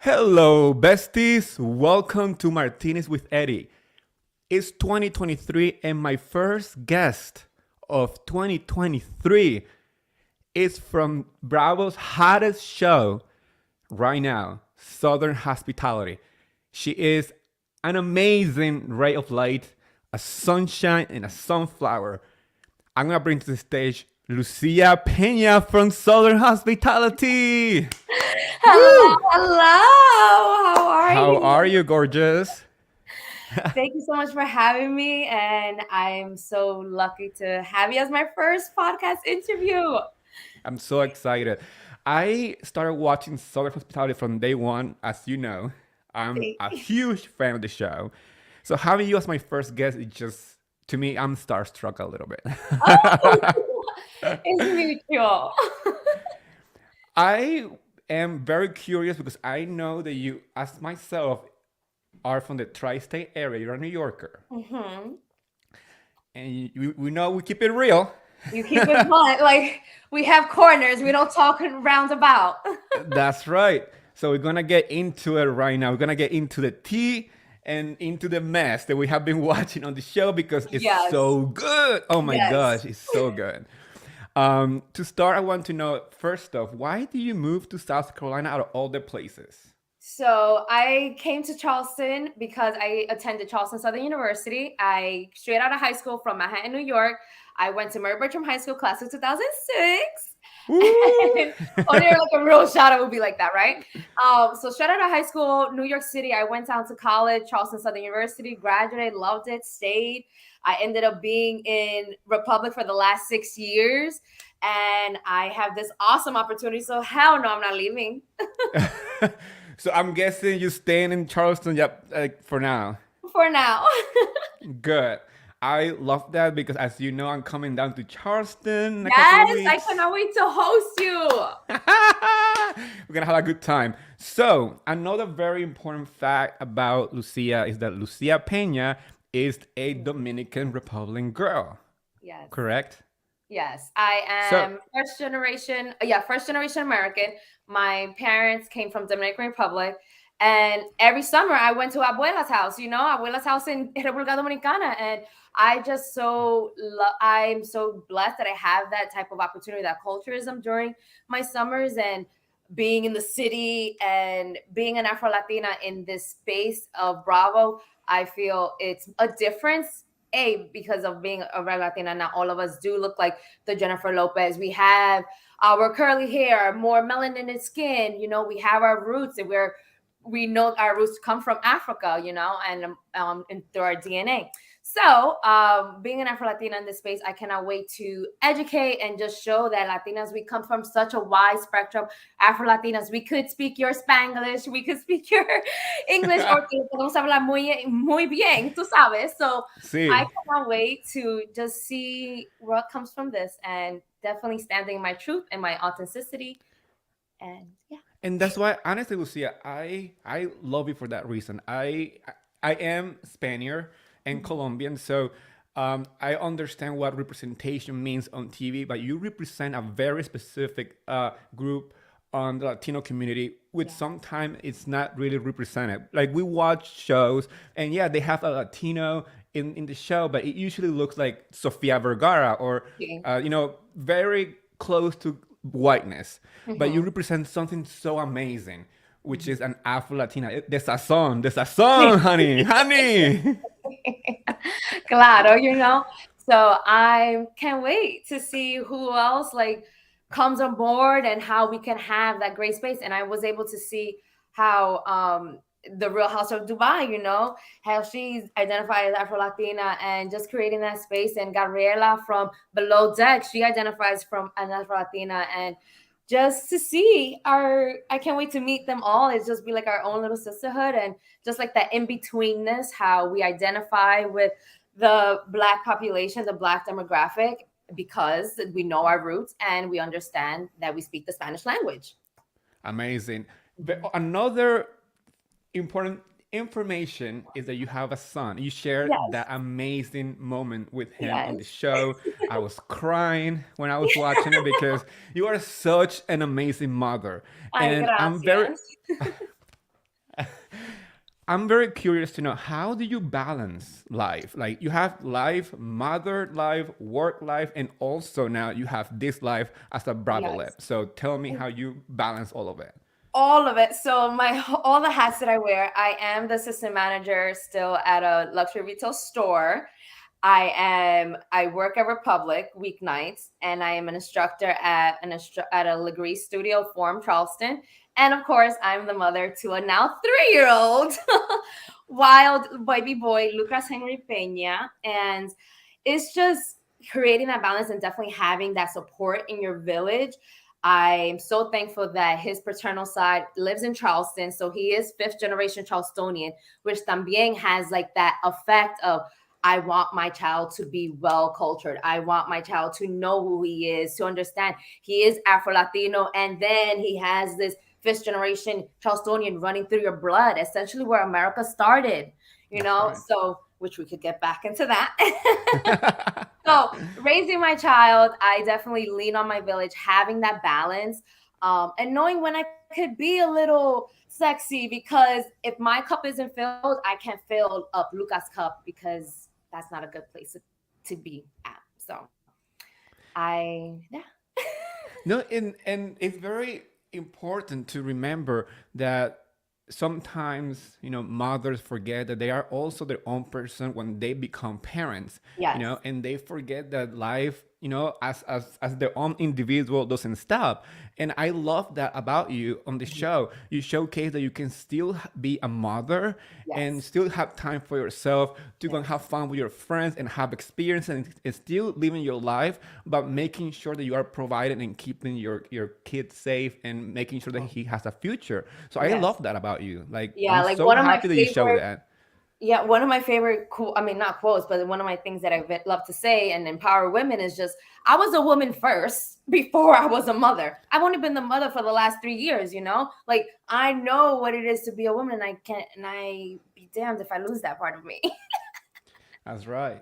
Hello, besties. Welcome to Martinez with Eddie. It's 2023, and my first guest of 2023 is from Bravo's hottest show right now, Southern Hospitality. She is an amazing ray of light, a sunshine, and a sunflower. I'm gonna bring to the stage Lucia Peña from Southern Hospitality. Hello, hello. How are How you? are you, gorgeous? Thank you so much for having me. And I'm so lucky to have you as my first podcast interview. I'm so excited. I started watching Southern Hospitality from day one, as you know. I'm Thank a you. huge fan of the show. So having you as my first guest, it just, to me, I'm starstruck a little bit. Oh, it's mutual. I am very curious because I know that you, as myself, are from the tri-state area. You're a New Yorker. hmm And we know we keep it real. You keep it blunt. Like we have corners. We don't talk roundabout. That's right. So we're gonna get into it right now. We're gonna get into the tea and into the mess that we have been watching on the show because it's Yes. so good. Oh my Yes. gosh, it's so good. To start, I want to know first off, why did you move to South Carolina out of all the places? So I came to Charleston because I attended Charleston Southern University. I straight out of high school from Manhattan, New York. I went to Mary Bertram High School, class of 2006. Woo! And or there like a real shout out would be like that, right? So straight out of high school, New York City. I went down to college, Charleston Southern University, graduated, loved it, stayed. I ended up being in Republic for the last 6 years, and I have this awesome opportunity. So hell no, I'm not leaving So I'm guessing you're staying in Charleston, yep, for now. for now. Good. I love that because, as you know, I'm coming down to Charleston in a couple of Yes, I weeks. cannot wait to host you. We're gonna have a good time. So, another very important fact about Lucia is that Lucia Peña is a Dominican Republican girl, Yes. correct? Yes, I So, am first generation. Yeah, first generation American. My parents came from Dominican Republic, and every summer I went to Abuela's house. Abuela's house in República Dominicana, and I'm so blessed that I have that type of opportunity, that culturism during my summers, and being in the city and being an Afro Latina in this space of Bravo. I feel it's a difference. Because of being a red Latina, not all of us do look like the Jennifer Lopez. We have our curly hair, more melanated skin. We have our roots, and we know our roots come from Africa. And through our DNA. So, being an Afro Latina in this space, I cannot wait to educate and just show that Latinas, we come from such a wide spectrum. Afro Latinas, we could speak your Spanglish, we could speak your English, or que podemos hablar muy bien, tú sabes. So, I see, cannot wait to just see what comes from this, and definitely standing my truth and my authenticity. And yeah. and that's why, honestly, Lucia, I love you for that reason. I am Spaniard and Mhm. Colombian, so I understand what representation means on TV. But you represent a very specific group on the Latino community, which Yeah. sometimes it's not really represented. Like we watch shows, and yeah, they have a Latino in the show, but it usually looks like Sofia Vergara or Okay. very close to whiteness. But you Mhm. represent something so amazing, which is an Afro Latina. The sazon, honey, honey. Claro, So I can't wait to see who else like comes on board and how we can have that great space. And I was able to see how the Real House of Dubai, how she's identified as Afro Latina and just creating that space. And Gabriela from Below Deck, she identifies from an Afro Latina, and just to see I can't wait to meet them all. It's just be like our own little sisterhood, and just like that in betweenness, how we identify with the Black population, the Black demographic, because we know our roots and we understand that we speak the Spanish language. Amazing. But Mhm. another important information is that you have a son. You shared Yes, that amazing moment with him on the yes. show. I was crying when I was watching it because you are such an amazing mother. Ay, And I'm very gracias. I'm very curious to know, how do you balance life? Like, you have life, mother life, work life, and also now you have this life as a Bravo Yes. lip. So tell me how you balance all of it. All of it. So all the hats that I wear. I am the assistant manager still at a luxury retail store. I work at Republic weeknights, and I am an instructor at at a Legree Studio Forum Charleston. And of course, I'm the mother to a now 3-year old wild baby boy, Lucas Henry Peña. And it's just creating that balance and definitely having that support in your village. I'm so thankful that his paternal side lives in Charleston. So he is fifth generation Charlestonian, which también has like that effect of, I want my child to be well cultured. I want my child to know who he is, to understand he is Afro-Latino. And then he has this fifth generation Charlestonian running through your blood, essentially where America started, you That's know? right. So, which we could get back into that. So, raising my child, I definitely lean on my village, having that balance, and knowing when I could be a little sexy, because if my cup isn't filled, I can't fill up Luca's cup, because that's not a good place to be at. So, yeah. No, and it's very important to remember that sometimes, mothers forget that they are also their own person when they become parents, Yes. and they forget that life, as their own individual, doesn't stop. And I love that about you on the Mhm. show. You showcase that you can still be a mother and Yes. still have time for yourself to go and Yes. have fun with your friends and have experience, and still living your life, but making sure that you are providing and keeping your kid safe and making sure that he has a future. So I Yes. love that about you. Like, Yeah. I'm Like so one of my happy that you show favorite that. Yeah, one of my favorite I mean, not quotes, but one of my things that I love to say and empower women is just, I was a woman first before I was a mother. I've only been the mother for the last 3 years, you know? Like, I know what it is to be a woman, and I be damned if I lose that part of me. That's right.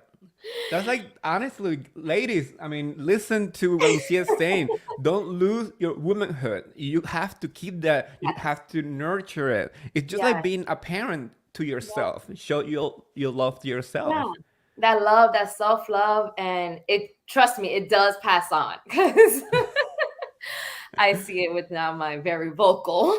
That's like, honestly, ladies, I mean, listen to what Lucia is saying. Don't lose your womanhood. You have to keep that. You Yes. have to nurture it. It's just like Yes. being a parent to Yes. yourself. Show your love to Yeah. yourself. That love, that self-love, and trust me, it does pass on, because I see it with now my very vocal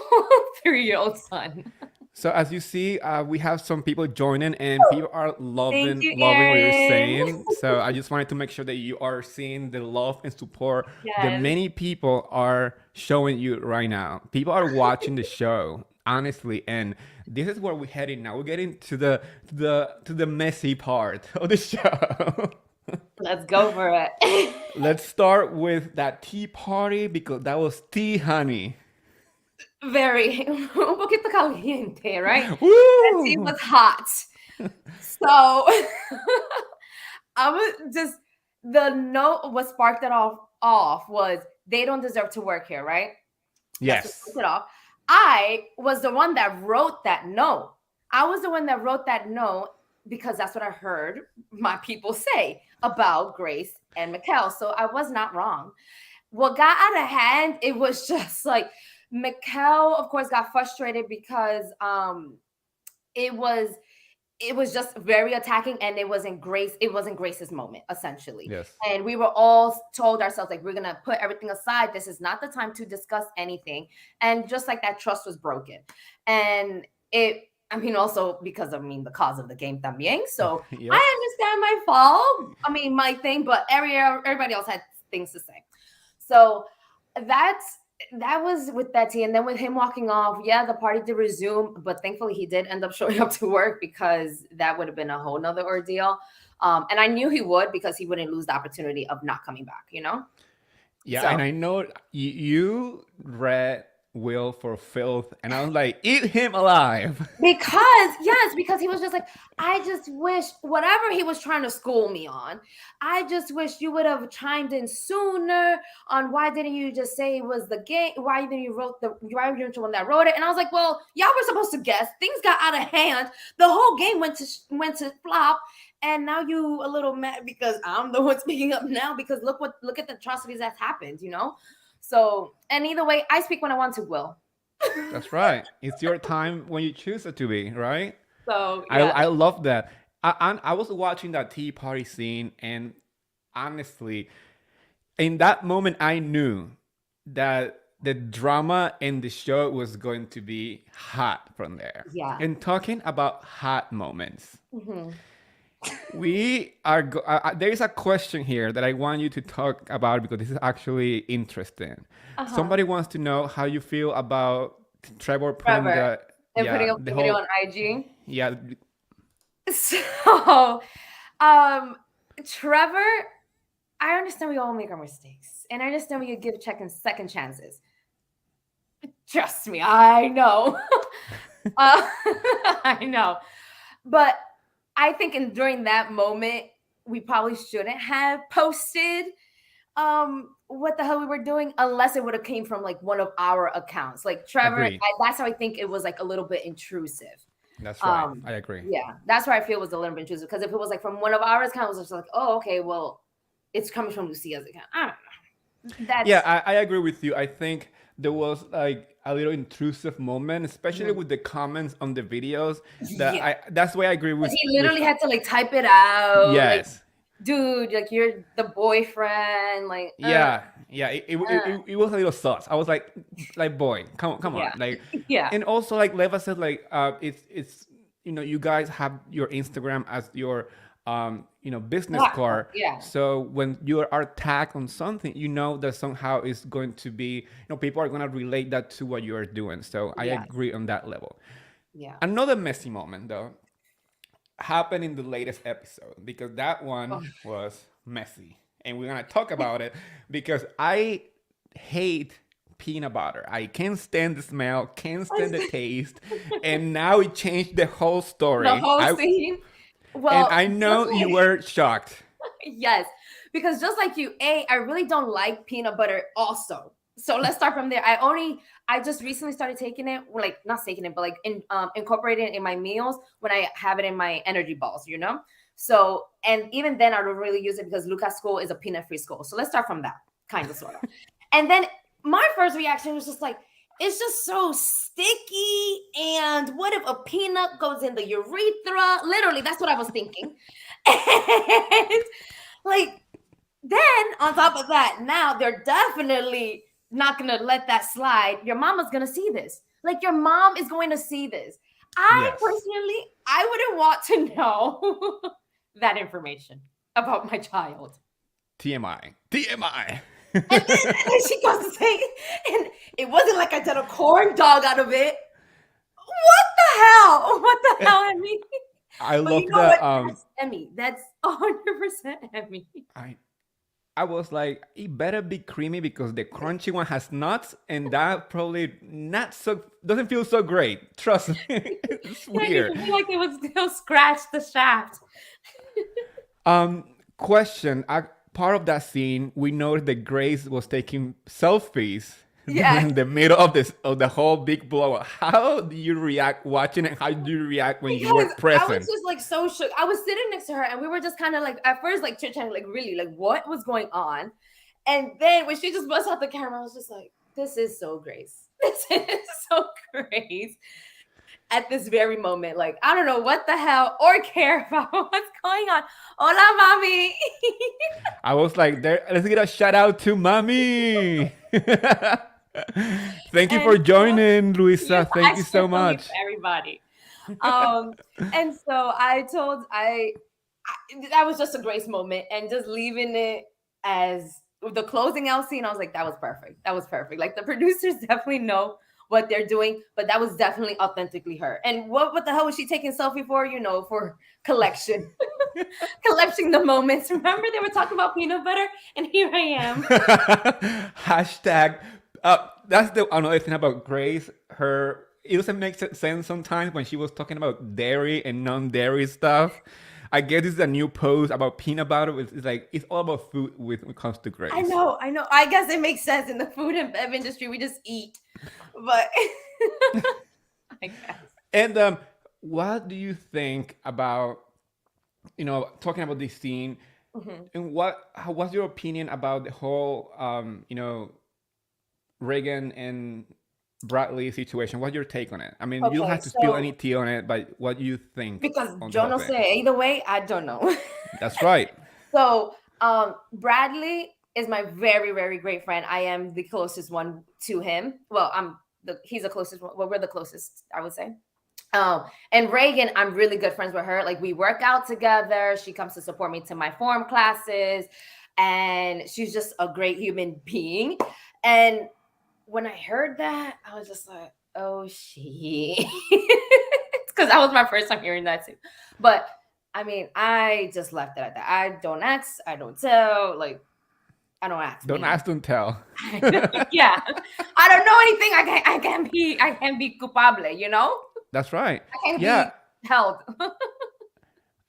3-year-old son. So as you see, we have some people joining, and people are Thank loving you, loving what you're Erin. saying. So I just wanted to make sure that you are seeing the love and support that Yes. many people are showing you right now. People are watching the show, honestly, and this is where we're heading now. We're getting to the messy part of the show. Let's go for it. Let's start with that tea party, because that was tea, honey. Very un poquito caliente, right? That tea Woo! was hot. So I was just the note, what sparked it off was, they don't deserve to work here, right? That's what Yes. sparked it off. I was the one that wrote that note. I was the one that wrote that note, because that's what I heard my people say about Grace and Mikkel. So I was not wrong. What got out of hand, it was just like, Mikkel, of course, got frustrated because it was it was just very attacking, and it wasn't Grace's moment, essentially. Yes. And we were all told ourselves, like, we're gonna put everything aside, this is not the time to discuss anything. And just like that, trust was broken. And I mean, also because, I mean, the cause of the game también. So Yep. I understand my fault. I mean, my thing, but everybody else had things to say. So that's that was with Betty. And then with him walking off, yeah, the party did resume, but thankfully he did end up showing up to work, because that would have been a whole nother ordeal. And I knew he would, because he wouldn't lose the opportunity of not coming back, you know? Yeah, So and I know you read Will for filth, and I was like, eat him alive. because he was just like, I just wish, whatever he was trying to school me on, I just wish you would have chimed in sooner on, why didn't you just say it was the game? Why didn't you the one that wrote it? And I was like, well, y'all were supposed to guess. Things got out of hand. The whole game went to flop. And now you a little mad because I'm the one speaking up now, because look at the atrocities that's happened, you know? So, and either way, I speak when I want to, Will. That's right. It's your time when you choose it to be, right? So I yeah, I love that. I was watching that tea party scene, and honestly, in that moment, I knew that the drama in the show was going to be hot from there. yeah. And talking about hot moments, Hmm. we are. There is a question here that I want you to talk about because this is actually interesting. Uh-huh. Somebody wants to know how you feel about Trevor putting Trevor the and putting yeah up the the video whole on IG. yeah So, um, Trevor, I understand we all make our mistakes, and I understand we give second chances. Trust me, I know. I know. But I think during that moment, we probably shouldn't have posted what the hell we were doing unless it would have came from like one of our accounts. Like Trevor, agree. that's how I think it was like a little bit intrusive. That's right. Um, I agree. yeah, that's where I feel it was a little bit intrusive because if it was like from one of our accounts, it's like, oh, okay, well, it's coming from Lucia's account. I don't know. Yeah, That's I agree with you. I think there was like a little intrusive moment, especially Mhm. with the comments on the videos. Yeah. That's why I agree He with literally had to like type it out, like, yes. dude, like you're the boyfriend, like, Yeah, it was a little sus. I was like boy, come on, yeah, like, yeah, and also like Leva said, like, it's you guys have your Instagram as your business platform, card. yeah, So when you are tagged on something, you know that somehow is going to be, people are gonna relate that to what you are doing. So I yeah, agree on that level. yeah. Another messy moment though happened in the latest episode because that Oh, one was messy. And we're going to talk about it because I hate peanut butter. I can't stand the smell, can't stand the taste. And now it changed the whole the story. whole scene. And Well, I just know you like were shocked. yes, because just like you, I really don't like peanut butter also. So let's start from there. I just recently started taking it, well, like not taking it, but like incorporating it in my meals when I have it in my energy balls, you know? So, and even then I don't really use it because Lucas school is a peanut free school. So let's start from that, kind of sort of. And then my first reaction was just like, it's just so sticky. And what if a peanut goes in the urethra? Literally, that's what I was thinking. And like then on top of that, now they're definitely not gonna let that slide. Your mama's gonna see this. Like your mom is going to see this. I Yes. personally, I wouldn't want to know that information about my child. TMI. TMI. And then she goes to say, and it wasn't like I did a corn dog out of it. What the hell? What the hell, Emmy? I But you love know what? the That's Emmy. That's 100% Emmy. I I was like, it better be creamy because the crunchy one has nuts, and that probably not so doesn't feel so great. Trust me, it's Yeah, you weird. can feel like it was still scratch the shaft. Um, question: part of that scene, we noticed that Grace was taking selfies Yeah. during the middle of this of the whole big blow up. How do you react watching it? How do you react when you were Because I was present? just like so shook. I was sitting next to her and we were just kind of like at first like chit chatting, like really like what was going on. And then when she just busts out the camera, I was just like, this is so Grace. This is so Grace at this very moment. Like, I don't know what the hell or care about what's going on. Hola, mommy. I was like, there. Let's get a shout out to mommy. Thank you And for so, joining, yes, Luisa. Thank I you share so mommy for much. everybody. Um, and so that was just a grace moment and just leaving it as the closing out scene. I was like, that was perfect. That was perfect. Like the producers definitely know what they're doing, but that was definitely authentically her. And what the hell was she taking selfie for? You know, for collection, collecting the moments. Remember they were talking about peanut butter, and here I am. Hashtag. That's the another thing about Grace. Her it doesn't make sense sometimes when she was talking about dairy and non-dairy stuff. I guess this is a new post about peanut butter. It's like it's all about food when it comes to I Grace. know, I know. I guess it makes sense in the food and bev industry. We just eat, but I guess. And what do you think about talking about this scene? Mhm. And what's your opinion about the whole Reagan and Bradley situation. What's your take on it? I mean, you don't Okay, have to spill any so tea on it, but what you think because on the yo whole no thing. sé, either way, I don't know. That's right. So, Bradley is my very, very great friend. I am the closest one to him. Well, he's the closest one. Well, we're the closest, I would say. And Reagan, I'm really good friends with her. Like, we work out together. She comes to support me to my form classes, and she's just a great human being. And when I heard that, I was just like, oh shit. Because that was my first time hearing that too. But I mean, I just left it at that. I don't ask, I don't tell. Like, I don't ask. Don't Me. ask, don't tell. Yeah, I don't know anything. I can be culpable. You know, That's right. I can Yeah, be held.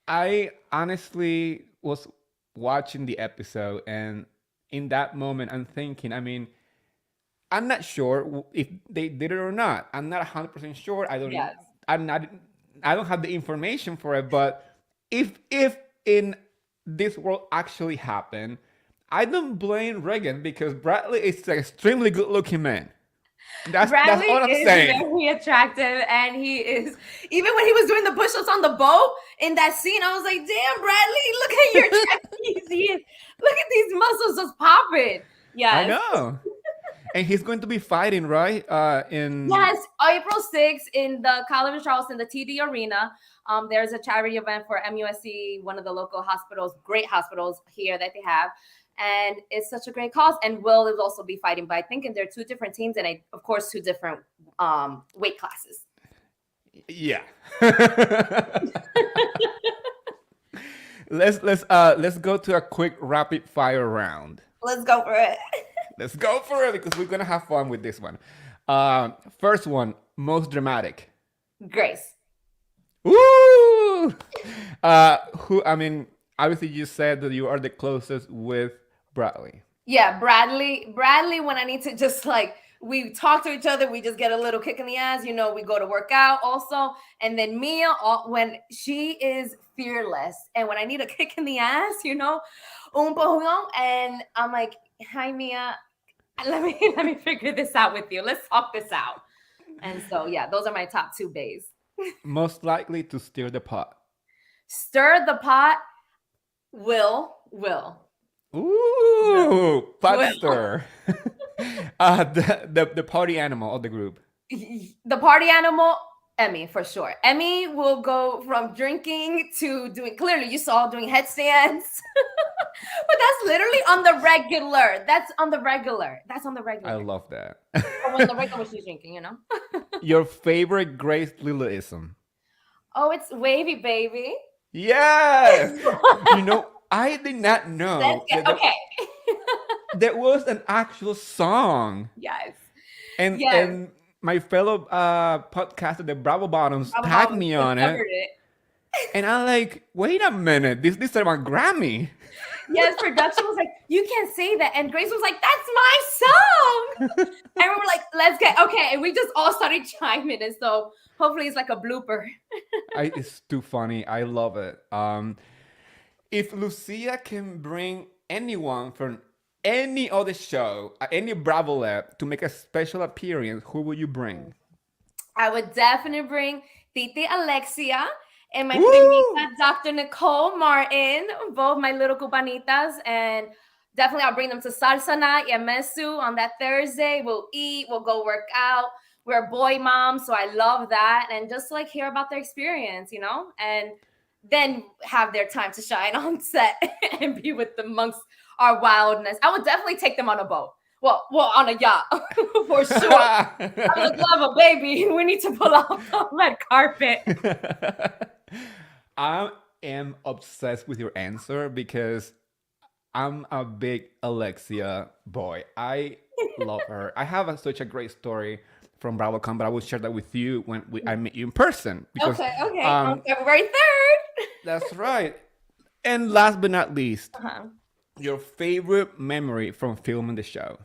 I honestly was watching the episode, and in that moment, I'm thinking, I mean, I'm not sure if they did it or not. I'm not 100% sure. Yes. I'm not, I don't have the information for it, but if in this world actually happened, I don't blame Reagan because Bradley is an extremely good looking man. That's Bradley all I'm is saying. very attractive, and he is. Even when he was doing the push-ups on the boat in that scene, I was like, "Damn, Bradley, look at your trapeze! Look at these muscles just popping." I Yes, know. And he's going to be fighting, right? In yes. April 6th in the College of Charleston, the TD Arena. There's a charity event for MUSC, one of the local hospitals, great hospitals here that they have. And it's such a great cause. And Will is also be fighting, but I think they're two different teams and of course, two different weight classes. yeah. Let's go to a quick rapid fire round. Let's go for it. Let's go for it because we're gonna have fun with this one. First one, most dramatic. Grace. Woo! Who? I mean, obviously, you said that you are the closest with Bradley. Yeah, Bradley. Bradley, when I need to just like we talk to each other, we just get a little kick in the ass. You know, we go to work out also. And then Mia, when she is fearless, and when I need a kick in the ass, you know, un pojón, and I'm like, hi Mia, let me figure this out with you. Let's talk this out. And so yeah, those are my top two bays. Most likely to stir the pot. Stir the pot. Will. Ooh, pot Will. stir. The party animal of the group. The party animal, Emmy, for sure. Emmy will go from drinking to doing, clearly you saw doing headstands. But that's literally on the regular. That's on the regular. I love that. Or when the regular she's drinking, you know. Your favorite Grace Lilyism? Oh, it's wavy baby. Yes. You know, I did not know Okay. there was an actual song. Yes. And my fellow podcaster, the Bravo Bottoms, tagged me on it. And I'm like, wait a minute, this is about Grammy. Yes, production was like, you can't say that. And Grace was like, that's my song. And we were like, let's get, okay. And we just all started chiming. And so hopefully it's like a blooper. It's too funny. I love it. If Lucia can bring anyone from any other show, any Bravo Lab, to make a special appearance, who would you bring? I would definitely bring Titi Alexia and my primita, Dr. Nicole Martin, both my little cubanitas. And definitely I'll bring them to Salsa Night and Mesu on that Thursday. We'll eat, we'll go work out. We're boy moms, so I love that. And just like hear about their experience, you know, and then have their time to shine on set and be with them amongst our wildness. I would definitely take them on a boat. Well, on a yacht for sure. I would love a baby. We need to pull out the red carpet. I am obsessed with your answer because I'm a big Alexia boy. I love her. I have such a great story from BravoCon, but I will share that with you when I meet you in person. Because, okay. On February 3rd. That's right. And last but not least, your favorite memory from filming the show?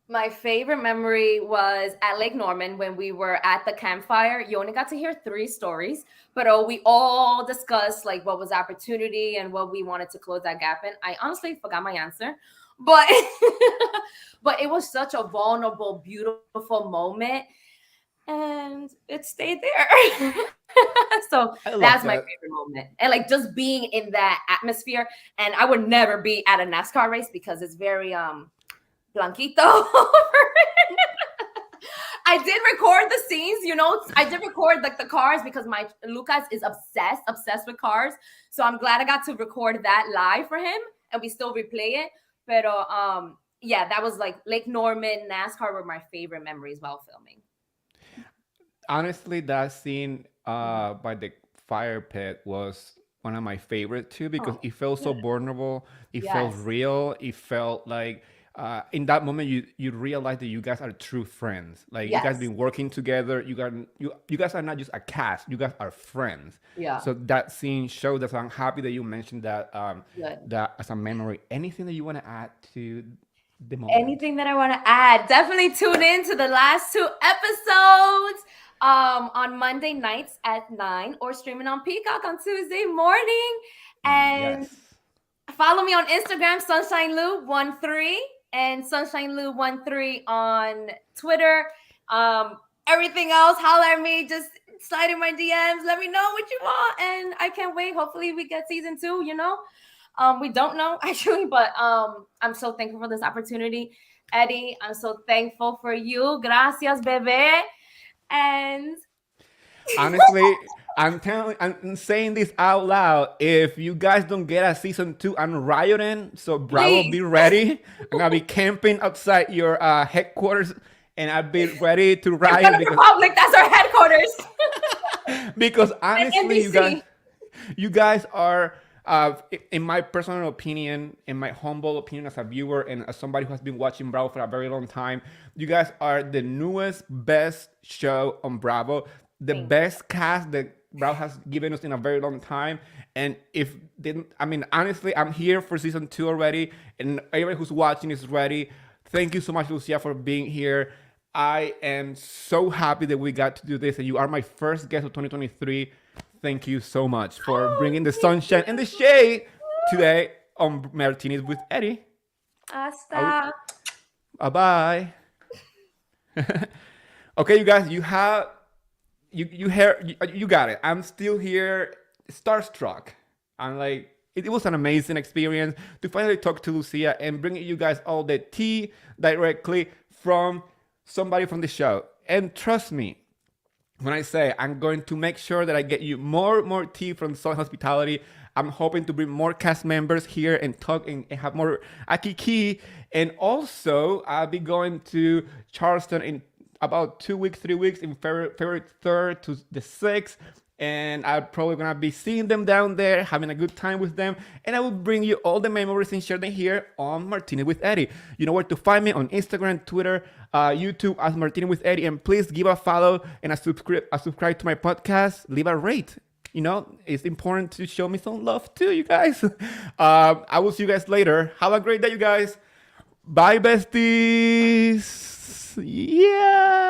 My favorite memory was at Lake Norman when we were at the campfire. You only got to hear 3 stories, but we all discussed like what was opportunity and what we wanted to close that gap in. I honestly forgot my answer, but but it was such a vulnerable, beautiful moment, and it stayed there. So I love that's my that. favorite moment, and like just being in that atmosphere. And I would never be at a NASCAR race because it's very blanquito. I did record the scenes, you know. I did record like the cars because my Lucas is obsessed with cars. So I'm glad I got to record that live for him, and we still replay it. But yeah, that was like Lake Norman, NASCAR were my favorite memories while filming. Honestly, that scene Mhm. by the fire pit was one of my favorite too because Oh, it felt so good. vulnerable. It felt Yes, real. It felt like in that moment you realize that you guys are true friends. Like you guys yes, been working together. You guys are not just a cast. You guys are friends. yeah, So that scene showed us. I'm happy that you mentioned that good. that as a memory. Anything that you want to add to the moment? Anything that I want to add, definitely tune in to the last 2 episodes on Monday nights at 9 or streaming on Peacock on Tuesday morning. And Yes. follow me on Instagram, Sunshine Lu13 and Sunshine Lu13 on Twitter. Everything else, holler at me, just slide in my DMs, let me know what you want. And I can't wait. Hopefully we get season 2, you know. We don't know actually, but I'm so thankful for this opportunity. Eddie, I'm so thankful for you. Gracias, bebé. And Honestly, I'm saying this out loud. If you guys don't get a season 2, I'm rioting. So Bravo, please, be ready. I'm gonna be camping outside your headquarters, and I'll be ready to riot Banana Republic, that's our headquarters. because Like honestly, NBC. you guys are, in my personal opinion, in my humble opinion as a viewer and as somebody who has been watching Bravo for a very long time, you guys are the newest, best show on Bravo, the Thank you. best cast that Bravo has given us in a very long time. And if didn't, I mean, honestly, I'm here for season 2 already, and everybody who's watching is ready. Thank you so much, Lucia, for being here. I am so happy that we got to do this, and you are my first guest of 2023. Thank you so much for Oh, bringing the thank sunshine and the you. shade today on Martinez with Eddie. Hasta. Bye bye. Okay, you guys, you got it. I'm still here, starstruck. I'm like, it was an amazing experience to finally talk to Lucia and bring you guys all the tea directly from somebody from the show. And trust me, when I say I'm going to make sure that I get you more tea from Soul Hospitality. I'm hoping to bring more cast members here and talk and have more akiki. And also, I'll be going to Charleston in about 2 weeks, 3 weeks, in February 3rd to the 6th. And I'm probably gonna be seeing them down there, having a good time with them, and I will bring you all the memories and share them here on Martinez with Eddie. You know where to find me on Instagram, Twitter, YouTube as Martinez with Eddie, and please give a follow and a subscribe to my podcast. Leave a rate. You know, it's important to show me some love too, you guys. I will see you guys later. Have a great day, you guys. Bye, besties. Yeah.